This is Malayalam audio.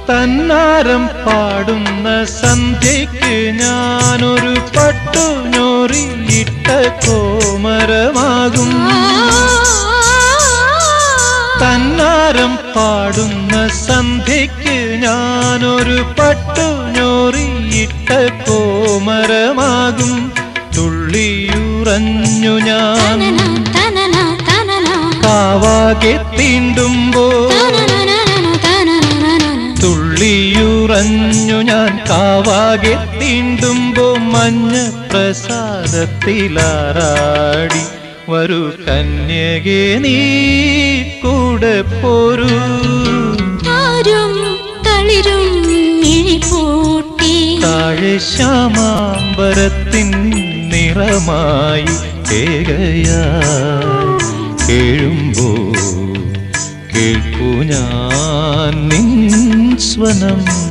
തന്നാരം പാടുന്ന സന്ധ്യയ്ക്ക് ഞാനൊരു പട്ടുഞൊറിയിട്ട കോമരമാകും. തന്നാരം പാടുന്ന സന്ധ്യയ്ക്ക് ഞാനൊരു പട്ടുഞൊറിയിട്ട കോമരമാകും. തുള്ളിയുറഞ്ഞു ഞാൻ കാവാകെ തീണ്ടുമ്പോൾ, തുള്ളിയുറഞ്ഞു ഞാൻ കാവാകെ തീണ്ടുമ്പോ മഞ്ഞ പ്രസാദത്തിലാറാടി വരൂ കന്യകേ നീ കൂടെ പോരൂ. താഴെ ശ്യാമാംബരത്തിൻ നിറമായി ഏകയായി കേഴുമ്പോ കേൾക്കൂ ഞാൻ നിൻ സ്വനം.